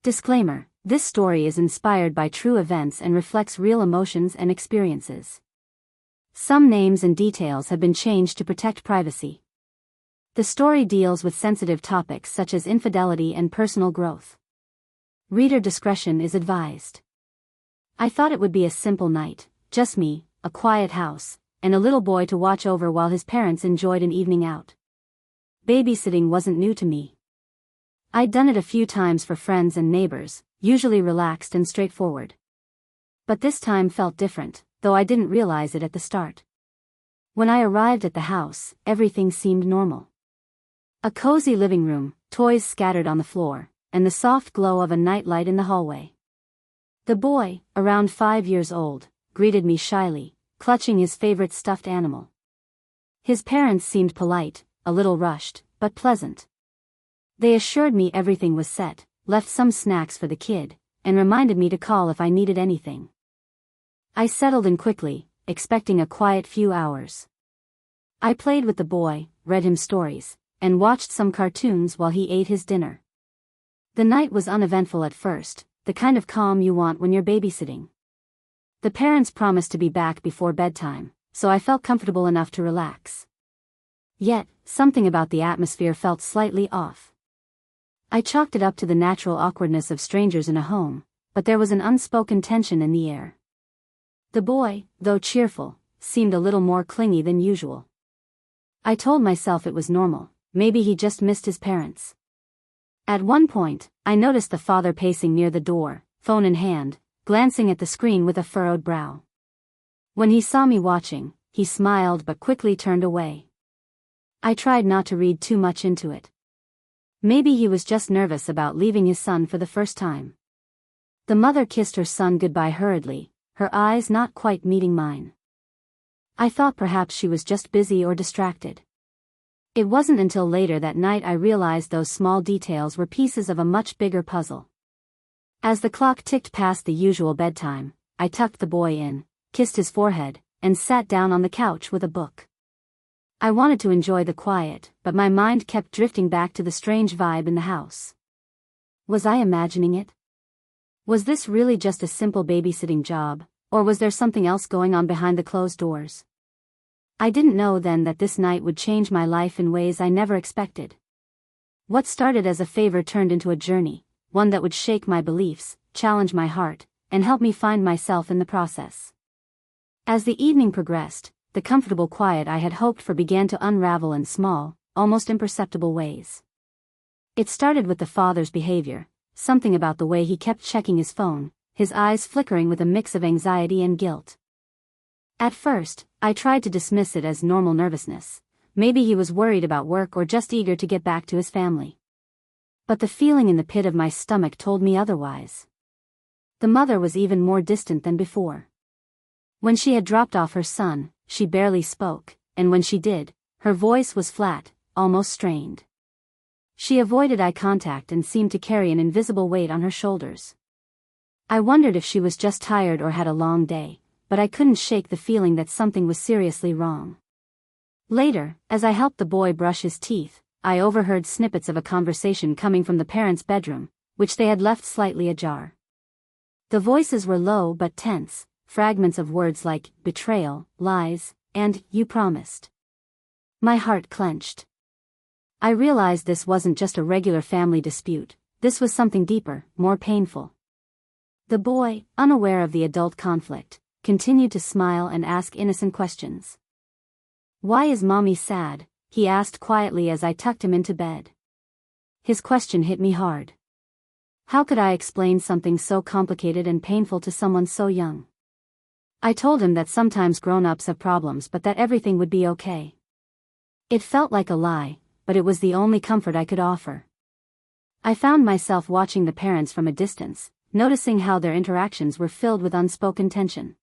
Disclaimer: this story is inspired by true events and reflects real emotions and experiences. Some names and details have been changed to protect privacy. The story deals with sensitive topics such as infidelity and personal growth. Reader discretion is advised. I thought it would be a simple night, just me, a quiet house, and a little boy to watch over while his parents enjoyed an evening out. Babysitting wasn't new to me. I'd done it a few times for friends and neighbors, usually relaxed and straightforward. But this time felt different, though I didn't realize it at the start. When I arrived at the house, everything seemed normal. A cozy living room, toys scattered on the floor, and the soft glow of a nightlight in the hallway. The boy, around 5 years old, greeted me shyly, clutching his favorite stuffed animal. His parents seemed polite, a little rushed, but pleasant. They assured me everything was set, left some snacks for the kid, and reminded me to call if I needed anything. I settled in quickly, expecting a quiet few hours. I played with the boy, read him stories, and watched some cartoons while he ate his dinner. The night was uneventful at first, the kind of calm you want when you're babysitting. The parents promised to be back before bedtime, so I felt comfortable enough to relax. Yet, something about the atmosphere felt slightly off. I chalked it up to the natural awkwardness of strangers in a home, but there was an unspoken tension in the air. The boy, though cheerful, seemed a little more clingy than usual. I told myself it was normal, maybe he just missed his parents. At one point, I noticed the father pacing near the door, phone in hand, glancing at the screen with a furrowed brow. When he saw me watching, he smiled but quickly turned away. I tried not to read too much into it. Maybe he was just nervous about leaving his son for the first time. The mother kissed her son goodbye hurriedly, her eyes not quite meeting mine. I thought perhaps she was just busy or distracted. It wasn't until later that night I realized those small details were pieces of a much bigger puzzle. As the clock ticked past the usual bedtime, I tucked the boy in, kissed his forehead, and sat down on the couch with a book. I wanted to enjoy the quiet, but my mind kept drifting back to the strange vibe in the house. Was I imagining it? Was this really just a simple babysitting job, or was there something else going on behind the closed doors? I didn't know then that this night would change my life in ways I never expected. What started as a favor turned into a journey, one that would shake my beliefs, challenge my heart, and help me find myself in the process. As the evening progressed, the comfortable quiet I had hoped for began to unravel in small, almost imperceptible ways. It started with the father's behavior, something about the way he kept checking his phone, his eyes flickering with a mix of anxiety and guilt. At first, I tried to dismiss it as normal nervousness. Maybe he was worried about work or just eager to get back to his family. But the feeling in the pit of my stomach told me otherwise. The mother was even more distant than before. When she had dropped off her son, she barely spoke, and when she did, her voice was flat, almost strained. She avoided eye contact and seemed to carry an invisible weight on her shoulders. I wondered if she was just tired or had a long day, but I couldn't shake the feeling that something was seriously wrong. Later, as I helped the boy brush his teeth, I overheard snippets of a conversation coming from the parents' bedroom, which they had left slightly ajar. The voices were low but tense, fragments of words like betrayal, lies, and you promised. My heart clenched. I realized this wasn't just a regular family dispute, this was something deeper, more painful. The boy, unaware of the adult conflict, continued to smile and ask innocent questions. "Why is mommy sad?" he asked quietly as I tucked him into bed. His question hit me hard. How could I explain something so complicated and painful to someone so young? I told him that sometimes grown-ups have problems but that everything would be okay. It felt like a lie, but it was the only comfort I could offer. I found myself watching the parents from a distance, noticing how their interactions were filled with unspoken tension.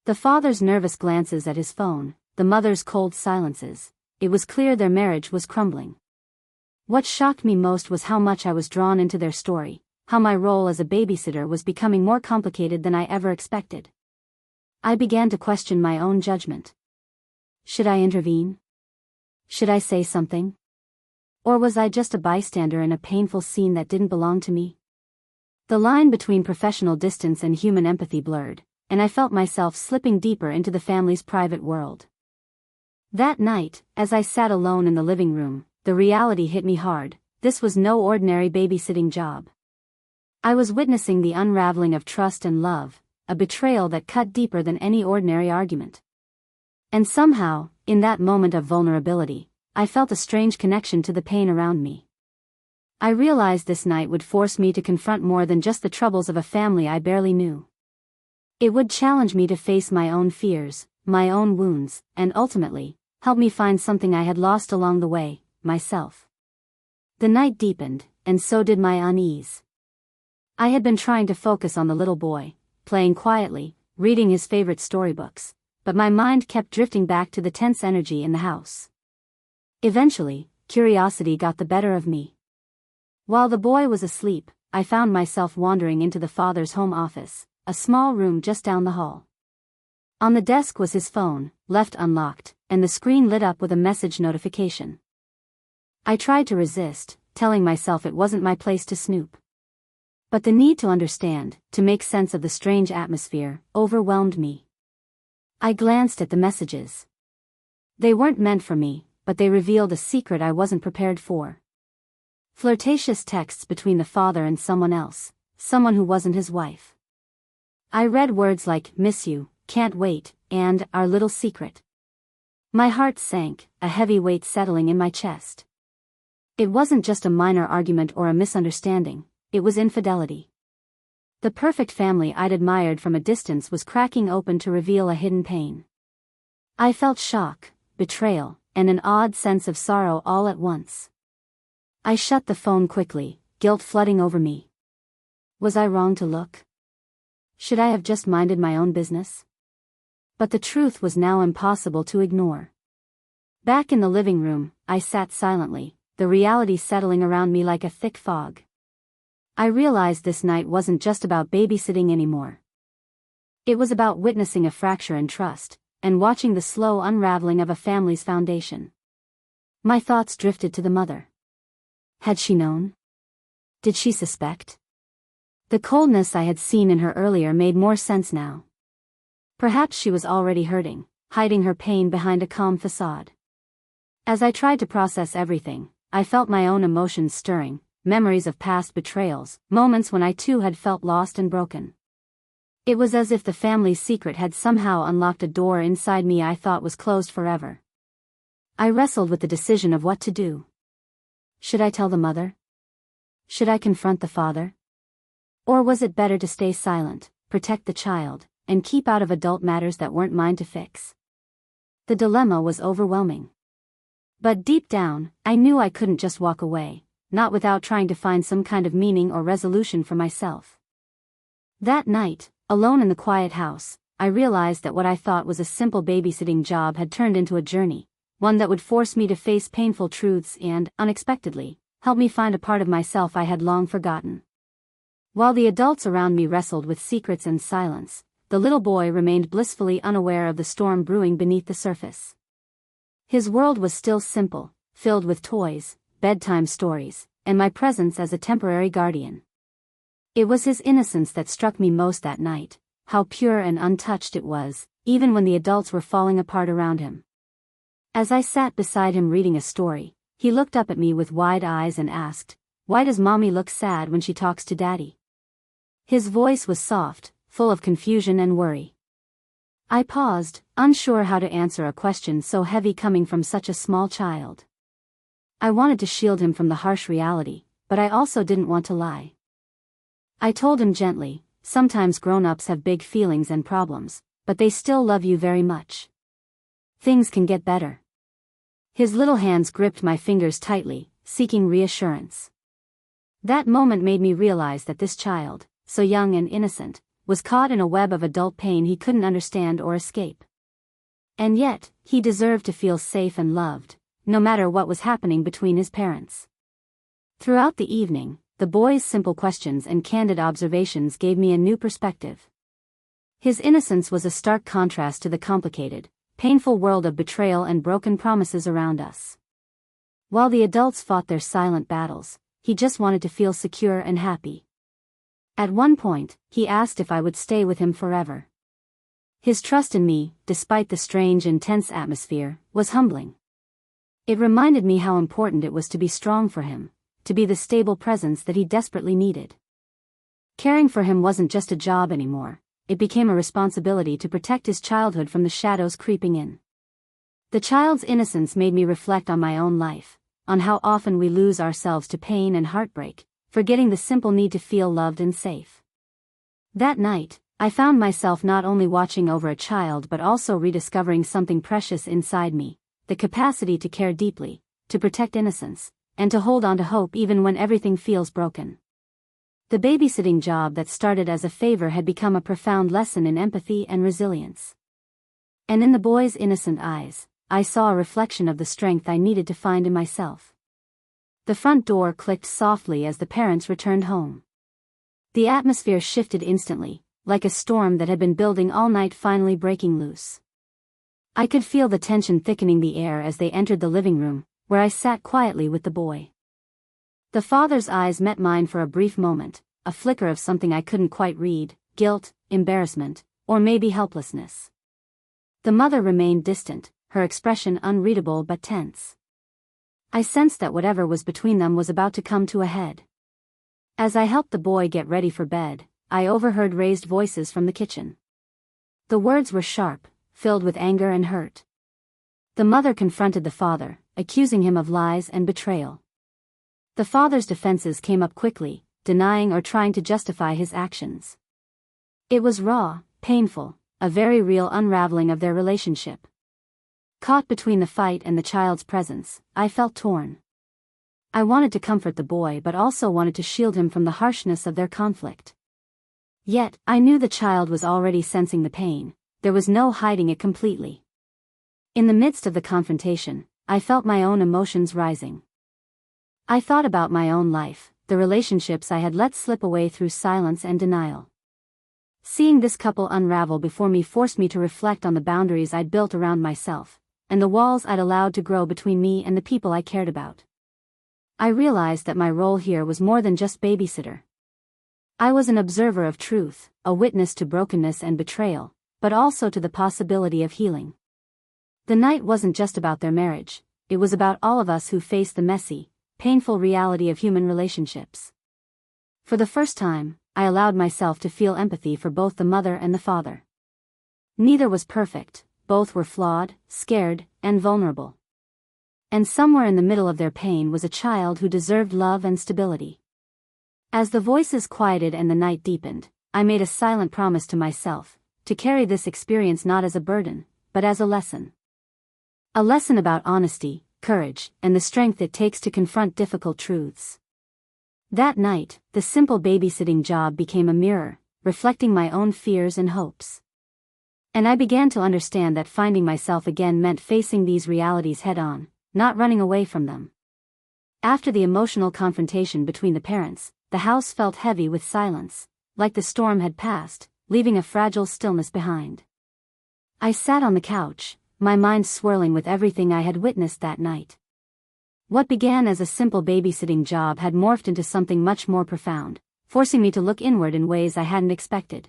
The father's nervous glances at his phone, the mother's cold silences. It was clear their marriage was crumbling. What shocked me most was how much I was drawn into their story, how my role as a babysitter was becoming more complicated than I ever expected. I began to question my own judgment. Should I intervene? Should I say something? Or was I just a bystander in a painful scene that didn't belong to me? The line between professional distance and human empathy blurred, and I felt myself slipping deeper into the family's private world. That night, as I sat alone in the living room, the reality hit me hard. This was no ordinary babysitting job. I was witnessing the unraveling of trust and love, a betrayal that cut deeper than any ordinary argument. And somehow, in that moment of vulnerability, I felt a strange connection to the pain around me. I realized this night would force me to confront more than just the troubles of a family I barely knew. It would challenge me to face my own fears, my own wounds, and ultimately, help me find something I had lost along the way, myself. The night deepened, and so did my unease. I had been trying to focus on the little boy, playing quietly, reading his favorite storybooks, but my mind kept drifting back to the tense energy in the house. Eventually, curiosity got the better of me. While the boy was asleep, I found myself wandering into the father's home office, a small room just down the hall. On the desk was his phone, left unlocked, and the screen lit up with a message notification. I tried to resist, telling myself it wasn't my place to snoop. But the need to understand, to make sense of the strange atmosphere, overwhelmed me. I glanced at the messages. They weren't meant for me, but they revealed a secret I wasn't prepared for. Flirtatious texts between the father and someone else, someone who wasn't his wife. I read words like, "miss you," "can't wait," and "our little secret." My heart sank, a heavy weight settling in my chest. It wasn't just a minor argument or a misunderstanding, it was infidelity. The perfect family I'd admired from a distance was cracking open to reveal a hidden pain. I felt shock, betrayal, and an odd sense of sorrow all at once. I shut the phone quickly, guilt flooding over me. Was I wrong to look? Should I have just minded my own business? But the truth was now impossible to ignore. Back in the living room, I sat silently, the reality settling around me like a thick fog. I realized this night wasn't just about babysitting anymore. It was about witnessing a fracture in trust, and watching the slow unraveling of a family's foundation. My thoughts drifted to the mother. Had she known? Did she suspect? The coldness I had seen in her earlier made more sense now. Perhaps she was already hurting, hiding her pain behind a calm facade. As I tried to process everything, I felt my own emotions stirring, memories of past betrayals, moments when I too had felt lost and broken. It was as if the family's secret had somehow unlocked a door inside me I thought was closed forever. I wrestled with the decision of what to do. Should I tell the mother? Should I confront the father? Or was it better to stay silent, protect the child, and keep out of adult matters that weren't mine to fix? The dilemma was overwhelming. But deep down, I knew I couldn't just walk away, not without trying to find some kind of meaning or resolution for myself. That night, alone in the quiet house, I realized that what I thought was a simple babysitting job had turned into a journey, one that would force me to face painful truths and, unexpectedly, help me find a part of myself I had long forgotten. While the adults around me wrestled with secrets and silence, the little boy remained blissfully unaware of the storm brewing beneath the surface. His world was still simple, filled with toys, bedtime stories, and my presence as a temporary guardian. It was his innocence that struck me most that night, how pure and untouched it was, even when the adults were falling apart around him. As I sat beside him reading a story, he looked up at me with wide eyes and asked, "Why does Mommy look sad when she talks to Daddy?" His voice was soft, full of confusion and worry. I paused, unsure how to answer a question so heavy coming from such a small child. I wanted to shield him from the harsh reality, but I also didn't want to lie. I told him gently, "Sometimes grown-ups have big feelings and problems, but they still love you very much. Things can get better." His little hands gripped my fingers tightly, seeking reassurance. That moment made me realize that this child, so young and innocent, was caught in a web of adult pain he couldn't understand or escape. And yet, he deserved to feel safe and loved, no matter what was happening between his parents. Throughout the evening, the boy's simple questions and candid observations gave me a new perspective. His innocence was a stark contrast to the complicated, painful world of betrayal and broken promises around us. While the adults fought their silent battles, he just wanted to feel secure and happy. At one point, he asked if I would stay with him forever. His trust in me, despite the strange and tense atmosphere, was humbling. It reminded me how important it was to be strong for him, to be the stable presence that he desperately needed. Caring for him wasn't just a job anymore, it became a responsibility to protect his childhood from the shadows creeping in. The child's innocence made me reflect on my own life, on how often we lose ourselves to pain and heartbreak, forgetting the simple need to feel loved and safe. That night, I found myself not only watching over a child but also rediscovering something precious inside me, the capacity to care deeply, to protect innocence, and to hold on to hope even when everything feels broken. The babysitting job that started as a favor had become a profound lesson in empathy and resilience. And in the boy's innocent eyes, I saw a reflection of the strength I needed to find in myself. The front door clicked softly as the parents returned home. The atmosphere shifted instantly, like a storm that had been building all night finally breaking loose. I could feel the tension thickening the air as they entered the living room, where I sat quietly with the boy. The father's eyes met mine for a brief moment, a flicker of something I couldn't quite read, guilt, embarrassment, or maybe helplessness. The mother remained distant, her expression unreadable but tense. I sensed that whatever was between them was about to come to a head. As I helped the boy get ready for bed, I overheard raised voices from the kitchen. The words were sharp, filled with anger and hurt. The mother confronted the father, accusing him of lies and betrayal. The father's defenses came up quickly, denying or trying to justify his actions. It was raw, painful, a very real unraveling of their relationship. Caught between the fight and the child's presence, I felt torn. I wanted to comfort the boy but also wanted to shield him from the harshness of their conflict. Yet, I knew the child was already sensing the pain, there was no hiding it completely. In the midst of the confrontation, I felt my own emotions rising. I thought about my own life, the relationships I had let slip away through silence and denial. Seeing this couple unravel before me forced me to reflect on the boundaries I'd built around myself, and the walls I'd allowed to grow between me and the people I cared about. I realized that my role here was more than just babysitter. I was an observer of truth, a witness to brokenness and betrayal, but also to the possibility of healing. The night wasn't just about their marriage, it was about all of us who face the messy, painful reality of human relationships. For the first time, I allowed myself to feel empathy for both the mother and the father. Neither was perfect, both were flawed, scared, and vulnerable. And somewhere in the middle of their pain was a child who deserved love and stability. As the voices quieted and the night deepened, I made a silent promise to myself, to carry this experience not as a burden, but as a lesson. A lesson about honesty, courage, and the strength it takes to confront difficult truths. That night, the simple babysitting job became a mirror, reflecting my own fears and hopes. And I began to understand that finding myself again meant facing these realities head-on, not running away from them. After the emotional confrontation between the parents, the house felt heavy with silence, like the storm had passed, leaving a fragile stillness behind. I sat on the couch, my mind swirling with everything I had witnessed that night. What began as a simple babysitting job had morphed into something much more profound, forcing me to look inward in ways I hadn't expected.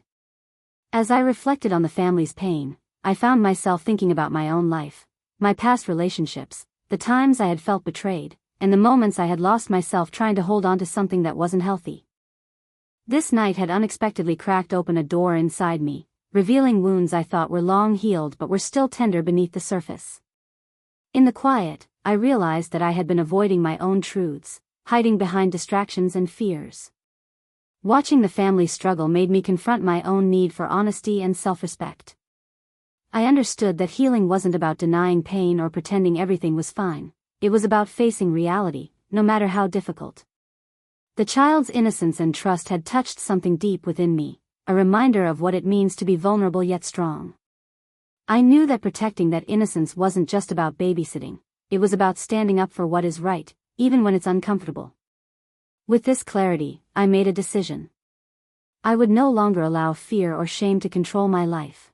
As I reflected on the family's pain, I found myself thinking about my own life, my past relationships, the times I had felt betrayed, and the moments I had lost myself trying to hold on to something that wasn't healthy. This night had unexpectedly cracked open a door inside me, revealing wounds I thought were long healed but were still tender beneath the surface. In the quiet, I realized that I had been avoiding my own truths, hiding behind distractions and fears. Watching the family struggle made me confront my own need for honesty and self-respect. I understood that healing wasn't about denying pain or pretending everything was fine, it was about facing reality, no matter how difficult. The child's innocence and trust had touched something deep within me, a reminder of what it means to be vulnerable yet strong. I knew that protecting that innocence wasn't just about babysitting, it was about standing up for what is right, even when it's uncomfortable. With this clarity, I made a decision. I would no longer allow fear or shame to control my life.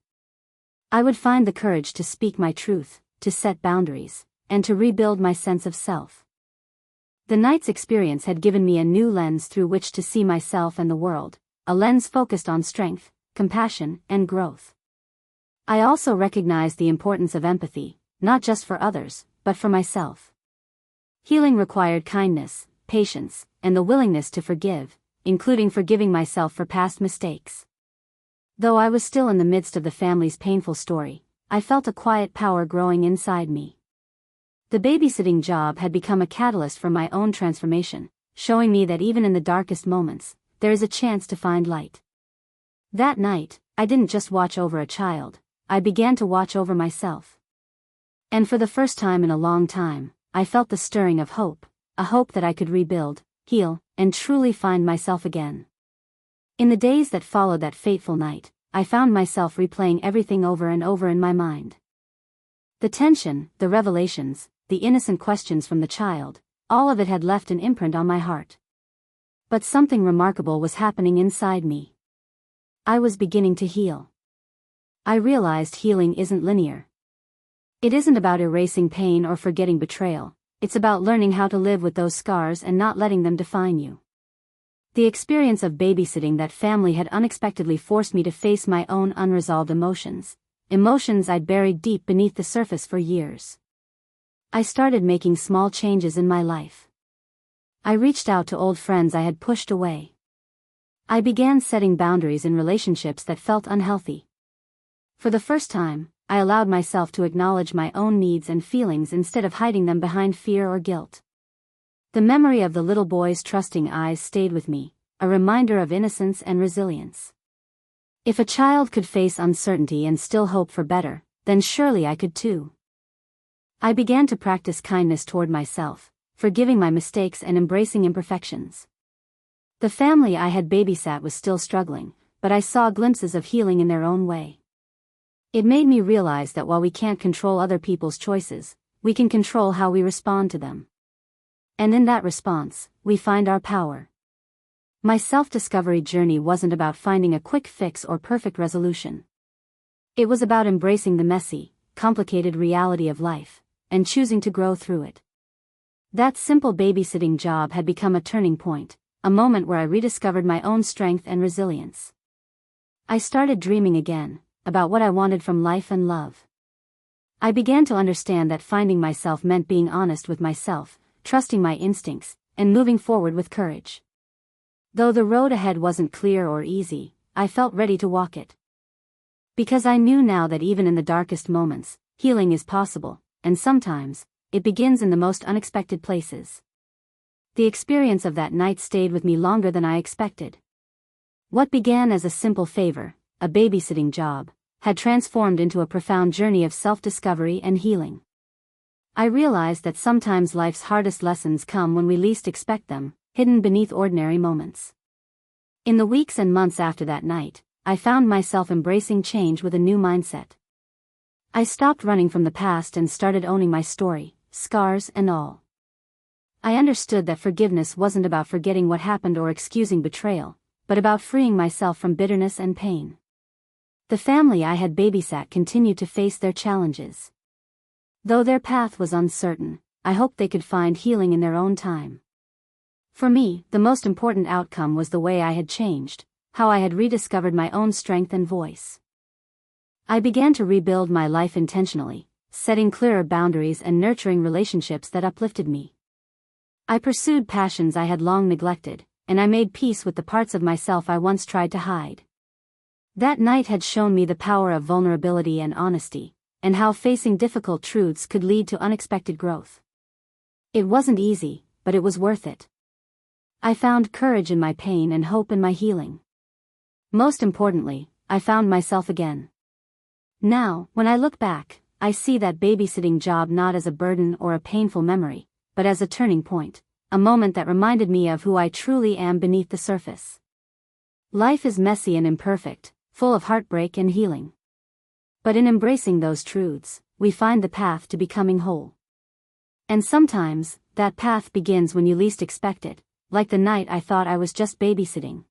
I would find the courage to speak my truth, to set boundaries, and to rebuild my sense of self. The night's experience had given me a new lens through which to see myself and the world, a lens focused on strength, compassion, and growth. I also recognized the importance of empathy, not just for others, but for myself. Healing required kindness, patience, and the willingness to forgive, including forgiving myself for past mistakes. Though I was still in the midst of the family's painful story, I felt a quiet power growing inside me. The babysitting job had become a catalyst for my own transformation, showing me that even in the darkest moments, there is a chance to find light. That night, I didn't just watch over a child, I began to watch over myself. And for the first time in a long time, I felt the stirring of hope, a hope that I could rebuild, heal, and truly find myself again. In the days that followed that fateful night, I found myself replaying everything over and over in my mind. The tension, the revelations, the innocent questions from the child, all of it had left an imprint on my heart. But something remarkable was happening inside me. I was beginning to heal. I realized healing isn't linear. It isn't about erasing pain or forgetting betrayal, it's about learning how to live with those scars and not letting them define you. The experience of babysitting that family had unexpectedly forced me to face my own unresolved emotions I'd buried deep beneath the surface for years. I started making small changes in my life. I reached out to old friends I had pushed away. I began setting boundaries in relationships that felt unhealthy. For the first time, I allowed myself to acknowledge my own needs and feelings instead of hiding them behind fear or guilt. The memory of the little boy's trusting eyes stayed with me, a reminder of innocence and resilience. If a child could face uncertainty and still hope for better, then surely I could too. I began to practice kindness toward myself, forgiving my mistakes and embracing imperfections. The family I had babysat was still struggling, but I saw glimpses of healing in their own way. It made me realize that while we can't control other people's choices, we can control how we respond to them. And in that response, we find our power. My self-discovery journey wasn't about finding a quick fix or perfect resolution. It was about embracing the messy, complicated reality of life, and choosing to grow through it. That simple babysitting job had become a turning point, a moment where I rediscovered my own strength and resilience. I started dreaming again, about what I wanted from life and love. I began to understand that finding myself meant being honest with myself, trusting my instincts, and moving forward with courage. Though the road ahead wasn't clear or easy, I felt ready to walk it. Because I knew now that even in the darkest moments, healing is possible, and sometimes, it begins in the most unexpected places. The experience of that night stayed with me longer than I expected. What began as a simple favor, a babysitting job, had transformed into a profound journey of self-discovery and healing. I realized that sometimes life's hardest lessons come when we least expect them, hidden beneath ordinary moments. In the weeks and months after that night, I found myself embracing change with a new mindset. I stopped running from the past and started owning my story, scars and all. I understood that forgiveness wasn't about forgetting what happened or excusing betrayal, but about freeing myself from bitterness and pain. The family I had babysat continued to face their challenges. Though their path was uncertain, I hoped they could find healing in their own time. For me, the most important outcome was the way I had changed, how I had rediscovered my own strength and voice. I began to rebuild my life intentionally, setting clearer boundaries and nurturing relationships that uplifted me. I pursued passions I had long neglected, and I made peace with the parts of myself I once tried to hide. That night had shown me the power of vulnerability and honesty, and how facing difficult truths could lead to unexpected growth. It wasn't easy, but it was worth it. I found courage in my pain and hope in my healing. Most importantly, I found myself again. Now, when I look back, I see that babysitting job not as a burden or a painful memory, but as a turning point, a moment that reminded me of who I truly am beneath the surface. Life is messy and imperfect, full of heartbreak and healing. But in embracing those truths, we find the path to becoming whole. And sometimes, that path begins when you least expect it, like the night I thought I was just babysitting.